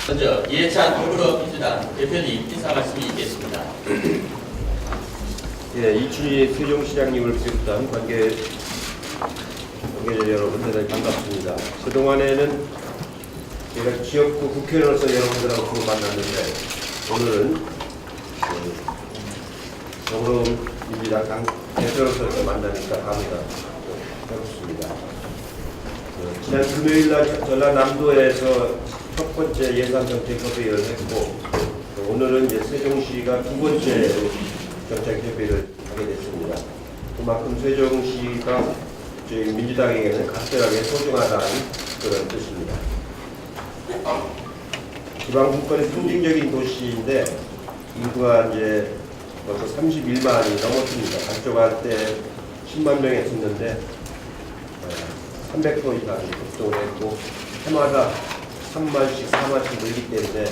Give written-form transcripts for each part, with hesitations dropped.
먼저 이해찬 더불어민주당 대표님 인사 말씀이 있겠습니다. 예, 이춘희 세종시장님을 비롯한 관계자 여러분 대단히 반갑습니다. 그동안에는 제가 지역구 국회의원으로서 여러분들하고 주로 만났는데 오늘은 더불어민주당 대표로서 만나니까 감회가 새롭습니다. 지난 금요일날 전라남도에서 첫 번째 예산정책협의회를 했고 오늘은 이제 세종시가 두 번째로 정책협의를 하게 됐습니다. 그만큼 세종시가 저희 민주당에게는 각별하게 소중하다는 그런 뜻입니다. 지방분권의 상징적인 도시인데 인구가 이제 벌써 31만이 넘었습니다. 발족할 때 10만 명이 했었는데 300도 이상이 급속을 했고 해마다 3만씩 4만씩 늘기 때문에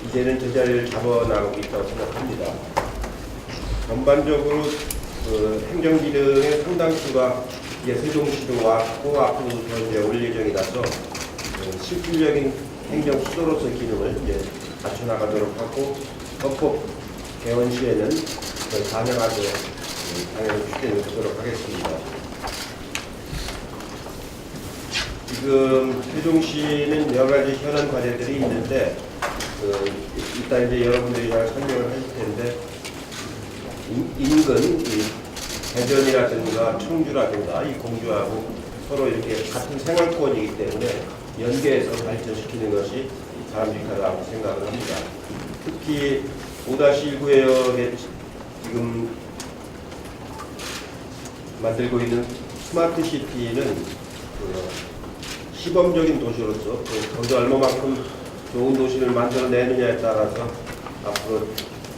이제는 제자리를 잡아나가고 있다고 생각합니다. 전반적으로 행정기능의 상당수가 이제 세종시로 왔고 앞으로 더 이제 올 예정이라서 실질적인 행정 수도로서의 기능을 이제 갖춰나가도록 하고 헌법 개원 시에는 가능하게 당연히 추진을 하도록 하겠습니다. 지금 세종시는 여러 가지 현안 과제들이 있는데 일단 이제 여러분들이 잘 설명을 하실 텐데 인근 대전이라든가 청주라든가 이 공주하고 서로 이렇게 같은 생활권이기 때문에 연계해서 발전시키는 것이 바람직하다고 생각을 합니다. 특히 5-1구역에 지금 만들고 있는 스마트 시티는 시범적인 도시로서 거기서 얼마만큼 좋은 도시를 만들어내느냐에 따라서 앞으로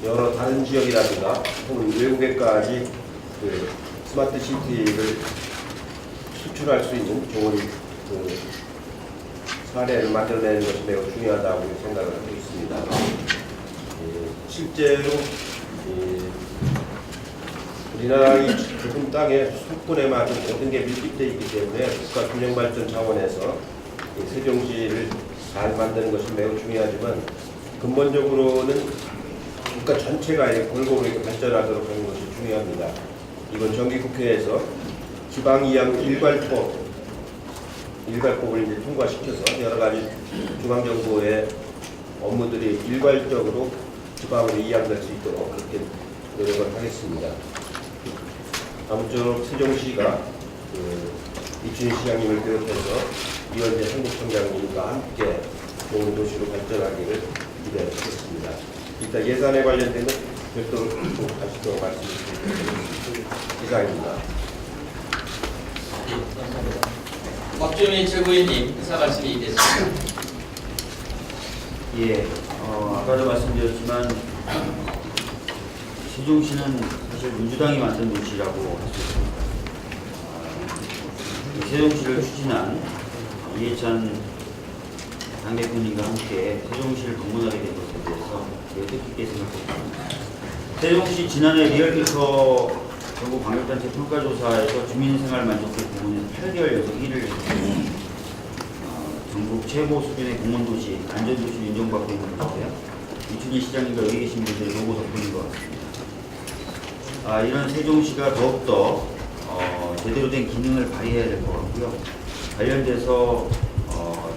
여러 다른 지역이라든가 혹은 외국에까지 스마트 시티를 수출할 수 있는 좋은 사례를 만들어내는 것이 매우 중요하다고 생각을 하고 있습니다. 실제로 우리나라 이 좁은 땅에 수도권에 맞은 모든 게 밀집되어 있기 때문에 국가 균형발전 차원에서 세종시를 잘 만드는 것이 매우 중요하지만 근본적으로는 국가 전체가 골고루 발전하도록 하는 것이 중요합니다. 이번 정기국회에서 지방이양 일괄법을 이제 통과시켜서 여러 가지 중앙정부의 업무들이 일괄적으로 지방으로 이양될 수 있도록 그렇게 노력을 하겠습니다. 아무쪼록 세종시가 이춘희 시장님을 비롯해서 이원재 한국청장님과 함께 좋은 도시로 발전하기를 기대하겠습니다. 일단 예산에 관련된 것 별도로 다시 또 말씀드리겠습니다. 이상입니다. 감사합니다. 박주민 최고위원님 인사 말씀이 있겠습니다. 예, 아까도 말씀드렸지만 세종시는 사실 민주당이 만든 도시라고 할 수 있습니다. 세종시를 추진한 이해찬 당대표님과 함께 세종시를 방문하게 된 것에 대해서 매우 뜻깊게 생각합니다. 세종시 지난해 리얼미터 전국 방역단체 평가조사에서 주민생활 만족도 부문에서 8개월 연속 1위를 했습니다. 전국 최고 수준의 공원도시, 안전도시 인정받고 있는 것인데요. 이춘희 시장님과 여기 계신 분들의 노고 덕분인 것 같습니다. 이런 세종시가 더욱더 제대로 된 기능을 발휘해야 될 것 같고요. 관련돼서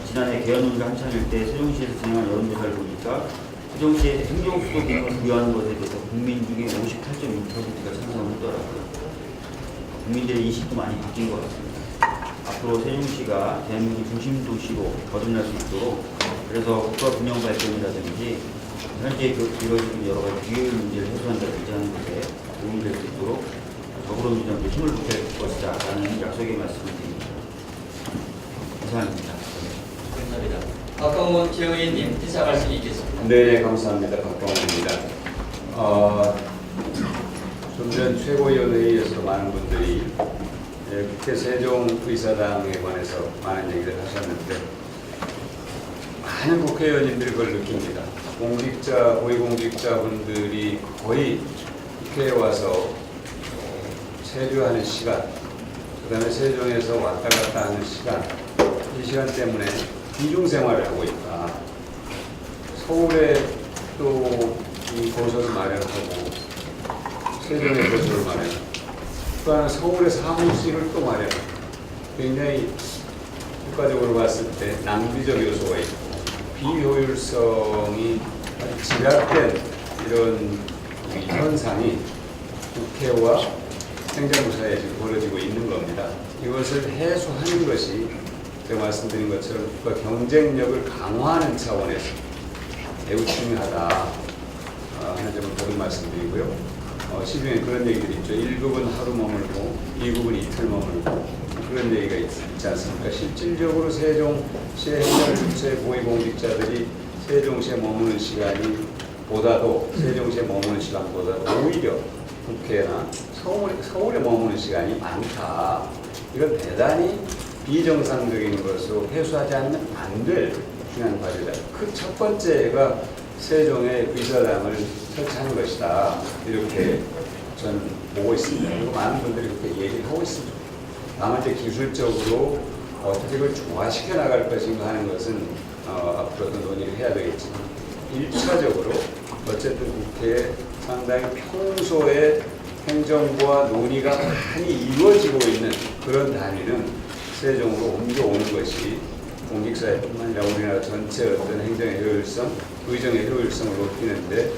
지난해 개헌논의가 한창일 때 세종시에서 진행한 여론조사를 보니까 세종시의 행정수도 기능을 부여하는 것에 대해서 국민 중에 58.2%가 찬성을 했더라고요. 국민들의 인식도 많이 바뀐 것 같습니다. 앞으로 세종시가 대한민국 중심도시로 거듭날 수 있도록 그래서 국가 균형 발전이라든지 현재 이루어지는 여러 가지 기후의 문제를 해소한다든지 하는 것에 도움이 될 수 있도록 더불어민주당도 힘을 보탤 것이다 라는 약속의 말씀을 드립니다. 이상입니다. 감사합니다. 박광훈 최고위원님 인사 말씀이 있겠습니다. 네, 감사합니다. 박광훈입니다. 좀 전 최고위원회의에서 많은 분들이 국회 세종의사당에 관해서 많은 얘기를 하셨는데 많은 국회의원님들이 그걸 느낍니다. 고위공직자분들이 거의 국회에 와서 체류하는 시간 그다음에 세종에서 왔다 갔다 하는 시간, 이 시간 때문에 이중 생활을 하고 있다. 서울에 또 이 거소를 마련하고 세종의 거소를 마련, 또 하나 서울의 사무실을 또 마련. 굉장히 국가적으로 봤을 때 낭비적 요소가 있고 비효율성이 아주 집약된 이런 이 현상이 국회와 행정부 사이에 지금 벌어지고 있는 겁니다. 이것을 해소하는 것이 제가 말씀드린 것처럼 국가 경쟁력을 강화하는 차원에서 매우 중요하다 하는 점을 거듭 말씀드리고요. 시중에 그런 얘기들이 있죠. 1급은 하루 머물고 2급은 이틀 머물고 그런 얘기가 있지 않습니까? 실질적으로 세종시의 행정부처의 고위공직자들이 세종시에 머무는 시간이 보다도 세종시에 머무는 시간보다도 오히려 국회나 서울에 머무는 시간이 많다. 이건 대단히 비정상적인 것으로 해소하지 않으면 안 될 중요한 과제다. 그 첫 번째가 세종의 의사당을 설치하는 것이다. 이렇게 저는 보고 있습니다. 그리고 많은 분들이 그렇게 얘기를 하고 있습니다. 다만 이제 기술적으로 어떻게 그걸 조화시켜 나갈 것인가 하는 것은 앞으로도 논의를 해야 되겠지만 1차적으로 어쨌든 국회에 상당히 평소에 행정부와 논의가 많이 이루어지고 있는 그런 단위는 세종으로 옮겨오는 것이 공직사회뿐만 아니라 우리나라 전체 어떤 행정의 효율성, 의정의 효율성을 높이는데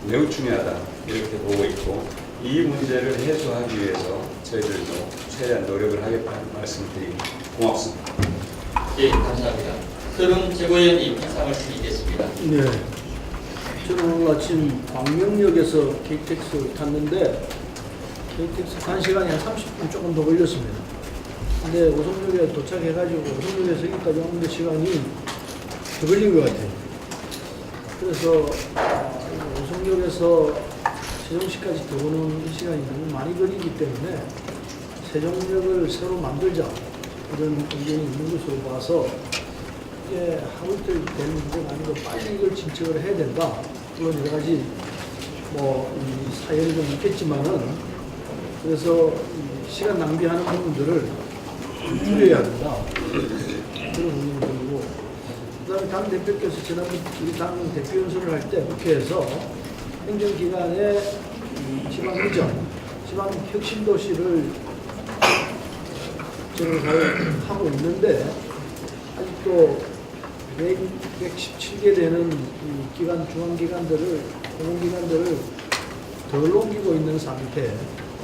매우 중요하다 이렇게 보고 있고 이 문제를 해소하기 위해서 저희들도 최대한 노력을 하겠다는 말씀을 드립니다. 고맙습니다. 예, 감사합니다. 서른 최고위원님 인상을 드리겠습니다. 네. 저는 오늘 아침 광명역에서 KTX 탔는데 KTX 간 시간이 한 30분 조금 더 걸렸습니다. 근데 오송역에 도착해가지고 오송역에서 여기까지 오는데 시간이 더 걸린 것 같아요. 그래서 오송역에서 세종시까지 들어오는 이 시간이 너무 많이 걸리기 때문에 세종역을 새로 만들자 이런 의견이 있는 것으로 봐서 이게 하루 이틀 되는 문제가 아니고 빨리 이걸 진척을 해야 된다. 물론 여러 가지 이 사연이 좀 있겠지만은 그래서 이 시간 낭비하는 부분들을 줄여야 된다. 그런 의견이 들고 그다음에 당 대표께서 지난번 우리 당 대표 연설을 할 때 국회에서 행정기관의 지방이전, 지방 혁신도시를 정을 하고 있는데 아직도 117개 되는 이 기관, 중앙기관들을, 공공기관들을 덜 옮기고 있는 상태,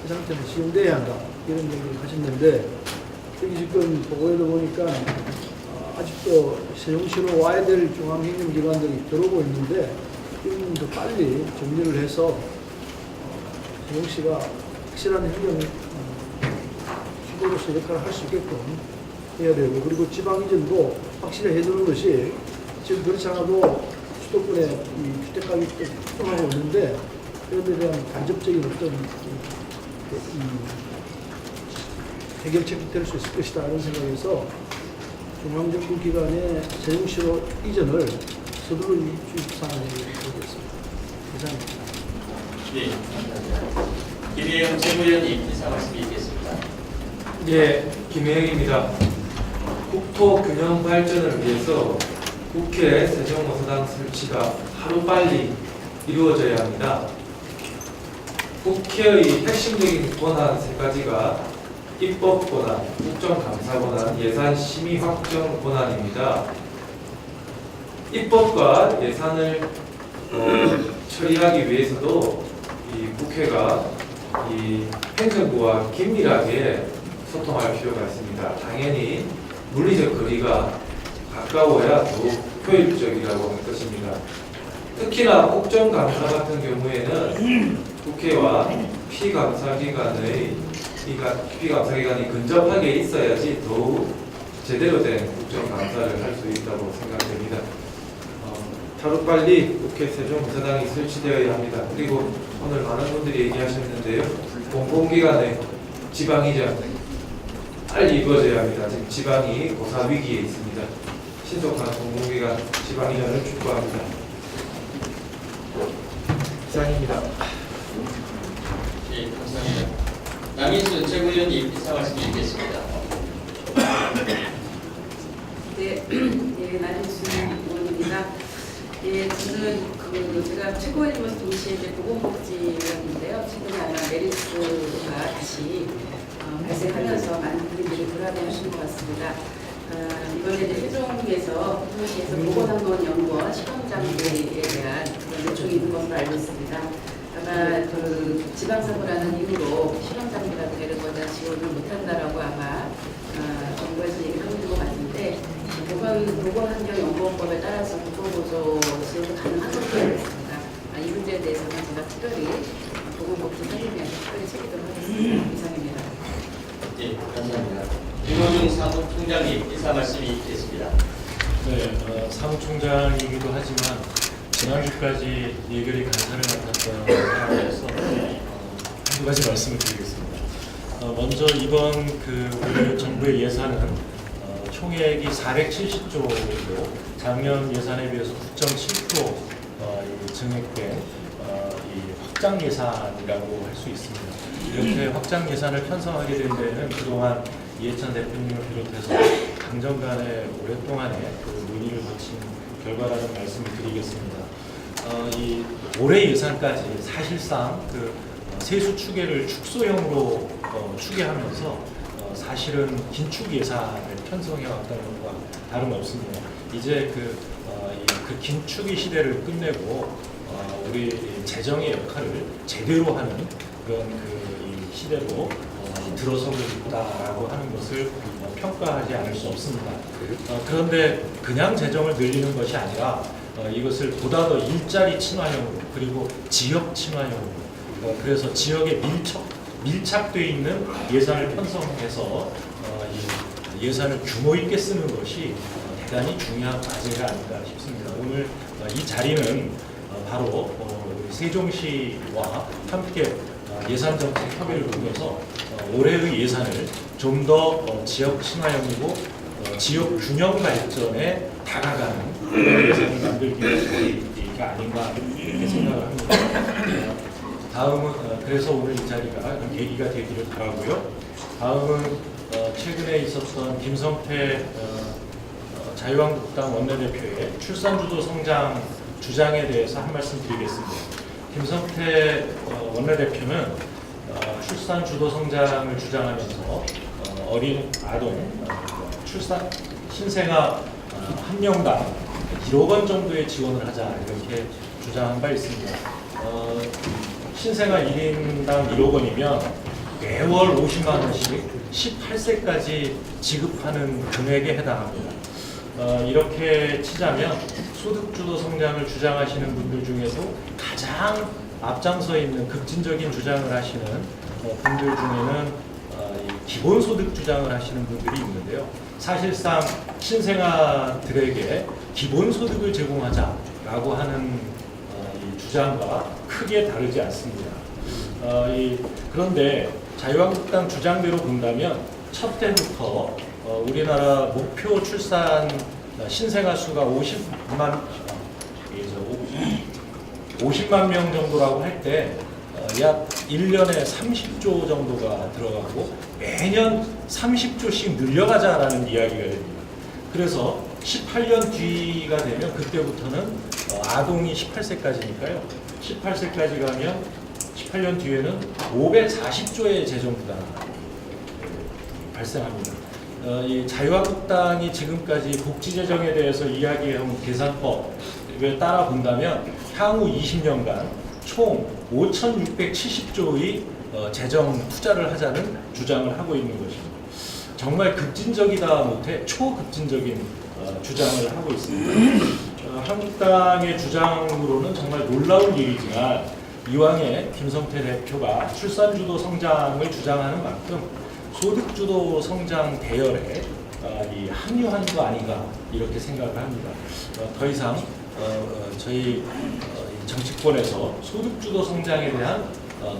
그 상태는 시행돼야 한다. 이런 얘기를 하셨는데, 여기 지금 보고에도 보니까 아직도 세종시로 와야 될 중앙행정기관들이 들어오고 있는데, 이건 더 빨리 정리를 해서 세종시가 확실한 행정 수도로서 역할을 할 수 있게끔 해야 되고, 그리고 지방 이전도 확실히 해두는 것이 지금 그렇지 않아도 수도권에 이 주택가격도 급등하고 있는데 그런 데 대한 간접적인 어떤 해결책이 될 수 있을 것이다 이런 생각에서 중앙정부 기관의 세종시로 이전을 서둘러 주입사항을 드리겠습니다. 이상입니다. 네, 감사합니다. 김혜영 최고위원님 인사 말씀 있겠습니다. 예, 김혜영입니다. 국토 균형 발전을 위해서 국회 세종모사당 설치가 하루빨리 이루어져야 합니다. 국회의 핵심적인 권한 세 가지가 입법 권한, 국정감사 권한, 예산 심의 확정 권한입니다. 입법과 예산을 처리하기 위해서도 이 국회가 이 행정부와 긴밀하게 소통할 필요가 있습니다. 당연히 물리적 거리가 가까워야 더욱 효율적이라고 할 것입니다. 특히나 국정감사 같은 경우에는 국회와 피감사기관이 근접하게 있어야지 더욱 제대로 된 국정감사를 할 수 있다고 생각됩니다. 하루빨리 국회 세종모사당이 설치되어야 합니다. 그리고 오늘 많은 분들이 얘기하셨는데요. 공공기관의 지방이전 빨리 이루어져야 합니다. 지금 지방이 고사 위기에 있습니다. 신속한 공공기관 지방이전을 촉구합니다. 이상입니다. 예, 감사합니다. 남인순 최고위원님 인사 말씀 드리겠습니다. 네, 예, 남인순 의원입니다. 예, 저는 제가 최고위원으로서 동시에 이제 보건복지위원인데요. 최근에 아마 메르스가 다시 발생하면서 많은 분들이 불안해하신 것 같습니다. 이번에 이제 세종시에서 보건항공연구원 실험장비에 대한 그런 요청이 있는 것으로 알고 있습니다. 아마 지방사고라는 이유로 실험장비라든가 이런 거는 지원을 못한다라고 아마 정부에서 얘기를 하는 것 같은데 보건환경연구원법에 따라서 국고보조 지원이 가능한 것으로 알고 있습니다. 이 문제에 대해서는 제가 특별히 보건복지사님에서 특별히 챙기도록 하겠습니다. 이상입니다. 네, 감사합니다. 김호중 사무총장님 인사 말씀이 있겠습니다. 네, 사무총장이기도 하지만 지난주까지 예결위 간사를 맡았던 사람으로서 한 가지 말씀을 드리겠습니다. 먼저 이번 우리 정부의 예산은 총액이 470조이고 작년 예산에 비해서 9.7% 증액된 이 확장 예산이라고 할 수 있습니다. 이렇게 확장 예산을 편성하게 된 데에는 그동안 이해찬 대표님을 비롯해서 당정 간에 오랫동안의 논의를 거친 결과라는 말씀을 드리겠습니다. 이 올해 예산까지 사실상 세수 추계를 축소형으로 추계하면서 사실은 긴축 예산을 편성해 왔다는 것과 다름없습니다. 이제 그 긴축의 시대를 끝내고 우리 재정의 역할을 제대로 하는 그런 이 시대로 들어서고 있다라고 하는 것을 평가하지 않을 수 없습니다. 그런데 그냥 재정을 늘리는 것이 아니라 이것을 보다 더 일자리 친화형으로 그리고 지역 친화형으로 그래서 지역에 밀착되어 있는 예산을 편성해서 이 예산을 규모 있게 쓰는 것이 대단히 중요한 과제가 아닌가 싶습니다. 오늘 이 자리는 바로 세종시와 함께 예산정책 협의를 통해서 올해의 예산을 좀 더 지역 친화형이고 지역 균형 발전에 다가가는 그런 예산을 만들기 위해서가 아닌가 이렇게 생각을 합니다. 다음은 그래서 오늘 이 자리가 계기가 되기를 바라고요. 다음은 최근에 있었던 김성태 자유한국당 원내대표의 출산주도 성장 주장에 대해서 한 말씀 드리겠습니다. 김성태 원내대표는 출산주도 성장을 주장하면서 어린 아동 출산 신생아 한 명당 1억 원 정도의 지원을 하자 이렇게 주장한 바 있습니다. 신생아 1인당 1억 원이면 매월 50만 원씩 18세까지 지급하는 금액에 해당합니다. 이렇게 치자면 소득주도 성장을 주장하시는 분들 중에도 가장 앞장서 있는 급진적인 주장을 하시는 분들 중에는 기본소득 주장을 하시는 분들이 있는데요. 사실상 신생아들에게 기본소득을 제공하자라고 하는 이 주장과 크게 다르지 않습니다. 그런데 자유한국당 주장대로 본다면 첫 때부터 우리나라 목표 출산 신생아 수가 50만 명 정도라고 할 때 약 1년에 30조 정도가 들어가고 매년 30조씩 늘려가자라는 이야기가 됩니다. 그래서 18년 뒤가 되면 그때부터는 아동이 18세까지니까요. 18세까지 가면 18년 뒤에는 540조의 재정 부담이 발생합니다. 이 자유한국당이 지금까지 복지재정에 대해서 이야기해온 계산법을 따라 본다면 향후 20년간 총 5,670조의 재정 투자를 하자는 주장을 하고 있는 것입니다. 정말 급진적이다 못해 초급진적인 주장을 하고 있습니다. 한국당의 주장으로는 정말 놀라운 일이지만 이왕에 김성태 대표가 출산주도 성장을 주장하는 만큼 소득주도 성장 대열에 합류한 거 아닌가 이렇게 생각을 합니다. 더 이상 저희 정치권에서 소득주도 성장에 대한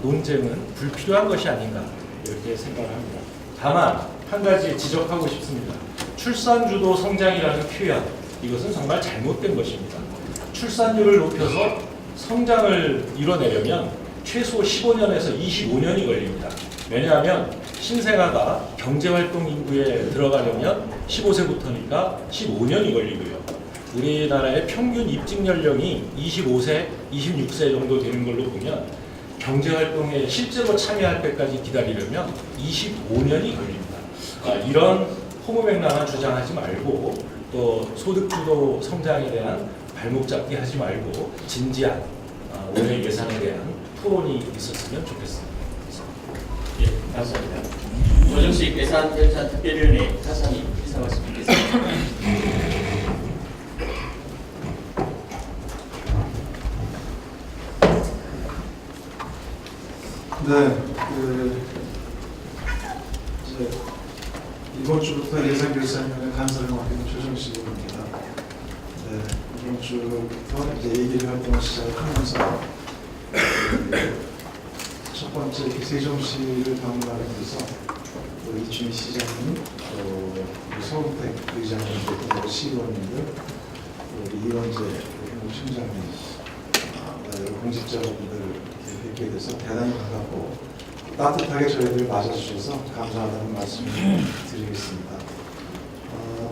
논쟁은 불필요한 것이 아닌가 이렇게 생각을 합니다. 다만 한 가지 지적하고 싶습니다. 출산주도 성장이라는 표현 이것은 정말 잘못된 것입니다. 출산율을 높여서 성장을 이뤄내려면 최소 15년에서 25년이 걸립니다. 왜냐하면 신생아가 경제활동 인구에 들어가려면 15세부터니까 15년이 걸리고요. 우리나라의 평균 입직 연령이 25세, 26세 정도 되는 걸로 보면 경제활동에 실제로 참여할 때까지 기다리려면 25년이 걸립니다. 이런 허무맹랑한 주장하지 말고 또 소득주도 성장에 대한 발목 잡기 하지 말고 진지한 올해 예산에 대한 토론이 있었으면 좋겠습니다. 예, 감사합니다. 조정식 예산결산 특별위원회 차상희 인사 말씀 드리겠습니다. 네, 이제 이번 주부터 예산결산위원회 간사를 맡게 된 조정식입니다. 네, 이번 주부터 이제 예결위 활동을 시작하면서 첫 번째 세종시를 방문하게 돼서 또 이춘희 시장님, 또 서운택 의장님, 또 시의원님들, 또 우리 이원재 행정총장님, 여러 공직자분들 뵙게 돼서 대단히 반갑고 따뜻하게 저희들 맞아주셔서 감사하다는 말씀을 드리겠습니다.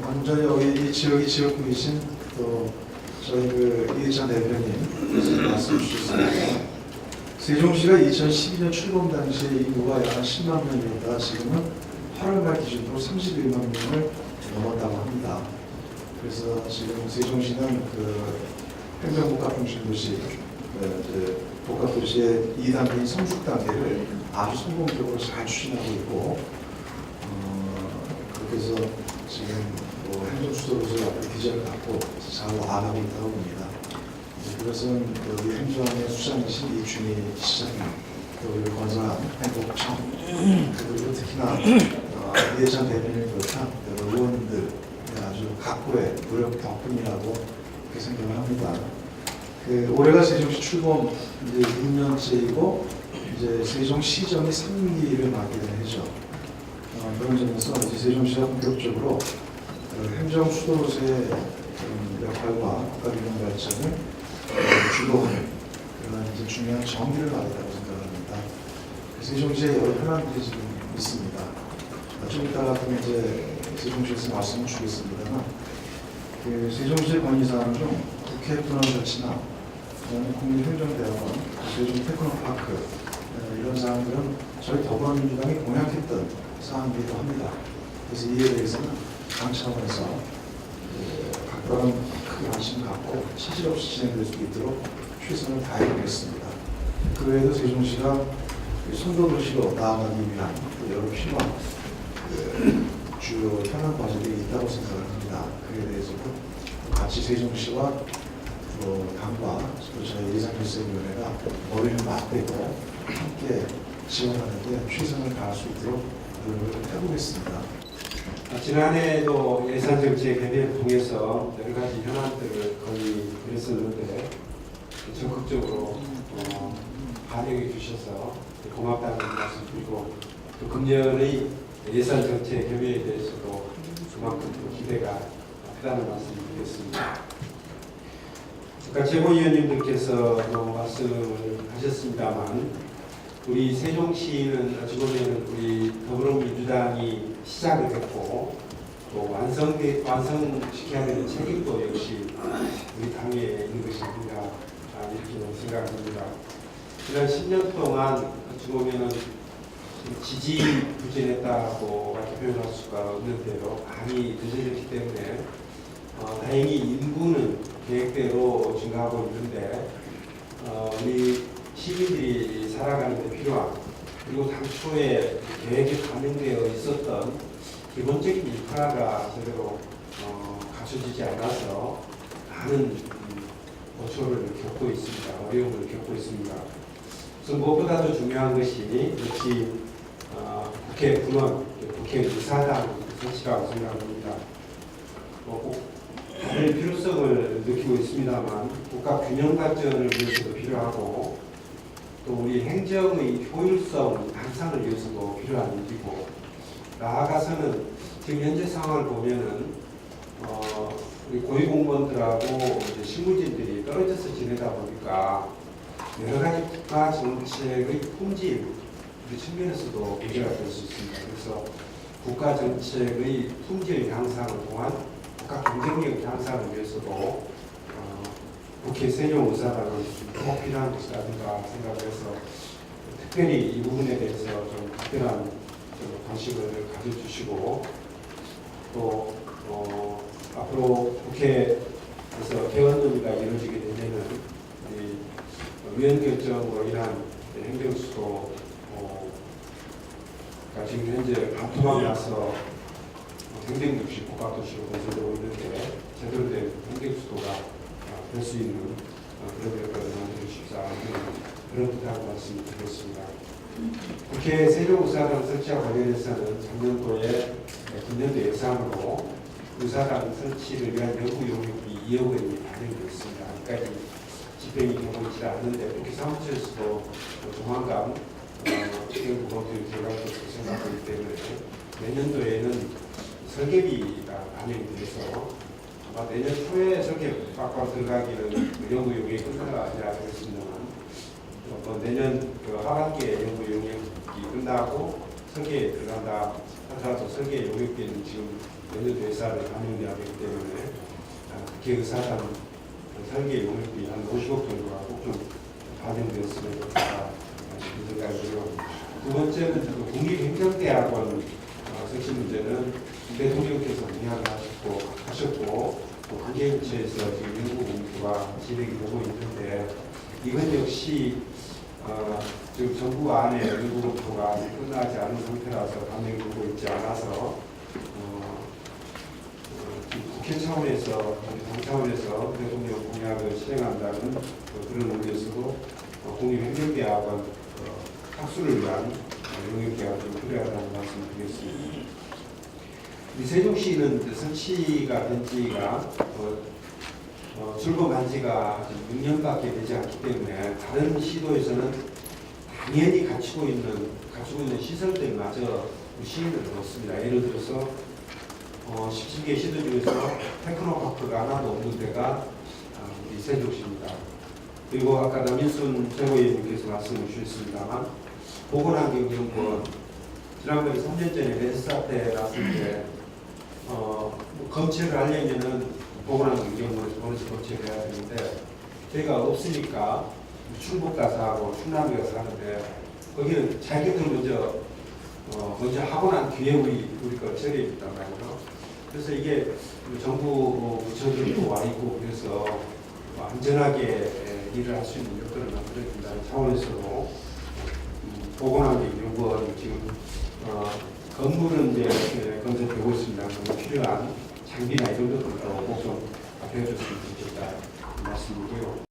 먼저 여기 이 지역이 지역구이신 또 저희 이해찬 대표님 말씀 주셨습니다. 세종시가 2012년 출범 당시에 인구가 약 10만 명이었다 지금은 8월 말 기준으로 31만 명을 넘었다고 합니다. 그래서 지금 세종시는 행정복합중심도시 복합도시의 2단계인 성숙 단계를 아주 성공적으로 잘 추진하고 있고 그렇게 해서 지금 행정수도로서 앞에 기제를 갖고 잘 나아가고 있다고 봅니다. 그것은 여기 행정의 수장이신 이춘희 시장님, 또 건설한 행복청, 그리고 특히나 이해찬 대표님을 비롯한 여러 의원님들 아주 각고의 노력 덕분이라고 그렇게 생각을 합니다. 올해가 세종시 출범 이제 6년째이고 이제 세종시정이 3기를 맡게 된 해죠. 그런 점에서 이제 세종시가 본격적으로 행정 수도로서의 역할과 국가균형 발전을 주도하는 그런 이제 중요한 정의를 받았다고 생각합니다. 세종시에 여러 현안들이 지금 있습니다. 좀 이따가 이제 세종시에서 말씀을 주겠습니다만 세종시의 건의사항 중 국회 분원 조치나 국민행정대학원, 세종 테크노파크 이런 사항들은 저희 더불어민주당이 공약했던 사항이기도 합니다. 그래서 이에 대해서는 당 차원에서 각각은 크게 관심 갖고 차질 없이 진행될 수 있도록 최선을 다해보겠습니다. 그 외에도 세종시가 선도도시로 나아가기 위한 여러 필요한 주요 현안 과제들이 있다고 생각을 합니다. 그에 대해서도 같이 세종시와 당과 저희 예산결산위원회가 머리를 맞대고 함께 지원하는 데 최선을 다할 수 있도록 노력을 해보겠습니다. 지난해에도 예산정책협의회를 통해서 여러 가지 현안들을 건의했었는데 적극적으로 반영해 주셔서 고맙다는 말씀드리고 또 금년의 예산정책협의회에 대해서도 그만큼 기대가 크다는 말씀드리겠습니다. 아까 최고위원님들께서도 말씀을 하셨습니다만 우리 세종시는 어찌 보면 우리 더불어민주당이 시작을 했고 또 완성시켜야 되는 책임도 역시 우리 당에 있는 것이 아닌가 이렇게 생각합니다. 지난 10년 동안 어찌 보면 지지부진했다고밖에 표현할 수가 없는데도 많이 늦어졌기 때문에 다행히 인구는 계획대로 증가하고 있는데 우리 시민들이 살아가는 데 필요한 그리고 당초에 계획에 반영되어 있었던 기본적인 인프라가 제대로 갖춰지지 않아서 많은 고초를 겪고 있습니다. 어려움을 겪고 있습니다. 그래서 무엇보다도 중요한 것이 역시 국회 분원, 국회 의사당 설치라고 생각합니다. 다른 필요성을 느끼고 있습니다만 국가 균형 발전을 위해서도 필요하고 또 우리 행정의 효율성 향상을 위해서도 필요한 일이고 나아가서는 지금 현재 상황을 보면은 우리 고위공무원들하고 이제 실무진들이 떨어져서 지내다 보니까 여러 가지 국가 정책의 품질 그 측면에서도 문제가 될 수 있습니다. 그래서 국가 정책의 품질 향상을 통한 국가 경쟁력 향상을 위해서도 국회 세종의사당은 꼭 필요한 것이 아닌가 생각을 해서 특별히 이 부분에 대해서 좀 특별한 관심을 가져주시고 또 앞으로 국회에서 개헌 논의가 이루어지게 되면은 위원 결정으로 인한 행정수도 지금 현재 반토막이 나서 행정급식 복합도시로 건설되고 있는데 제대로 된 행정수도가 될 수 있는 그런 여건을 만들어 주십사 그런 부탁을 말씀드리겠습니다. 국회 세종의사당 설치와 관련해서는 작년도에 금년도 예산으로 의사당 설치를 위한 연구 용역비 2억 원이 반영되었습니다. 아직까지 집행이 되고 있지 않는데 국회 사무처에서도 조만간 연구 검토에 들어갈 것으로 생각하기 때문에 내년도에는 설계비가 반영이 돼서 아마 내년 초에 설계 빡빡 들어가기는 연구 용역이 끝나지 않겠습니다만 내년 하반기에 연구 용역이 끝나고 설계에 들어간다 하더라도 설계 용역비는 지금 내년도 예산을 반영해야 되기 때문에 국회의사당 설계 용역비 한 50억 정도가 꼭 좀 반영되었으면 좋겠다 싶은 생각이 들고 두 번째는 국립행정대학원 설치 문제는 대통령께서 공약을 하셨고 또 관계부처에서 지금 연구 공부가 진행이 되고 있는데 이건 역시 지금 정부 안에 연구 공부가 끝나지 않은 상태라서 반영이 되고 있지 않아서 국회 차원에서 당 차원에서 대통령 공약을 실행한다는 그런 의미에서도 국립행정대학원 학술을 위한 용역비가 좀 필요하다는 말씀을 드리겠습니다. 우리 세종시는 설치가 된 지가 출범한 지가 6년밖에 되지 않기 때문에 다른 시도에서는 당연히 갖추고 있는 시설들마저 시인을 넣었습니다. 예를 들어서 17개 시도 중에서 테크노파크가 하나도 없는 데가 우리 세종시입니다. 그리고 아까 남인순 최고위원님께서 말씀을 주셨습니다만 보건환경연구원 지난번에 3년 전에 메르스 사태 났을 때 검체를 하려면은 보건환경연구원에서 본에서 검체를 해야 되는데 저희가 없으니까 충북 가서 하고 충남에 가서 하는데 거기는 자기들 먼저 하고 난 뒤에 우리 거 처리했단 말이에요. 그래서 이게 정부 부처들도 와 있고 그래서 안전하게 일을 할 수 있는 여건을 만들어준다는 차원에서도 보건환경연구원 지금 건물은 이제 건설되고 있습니다. 필요한 장비나 이런 것들도 꼭 좀 배워줬으면 좋겠다 말씀드리고요.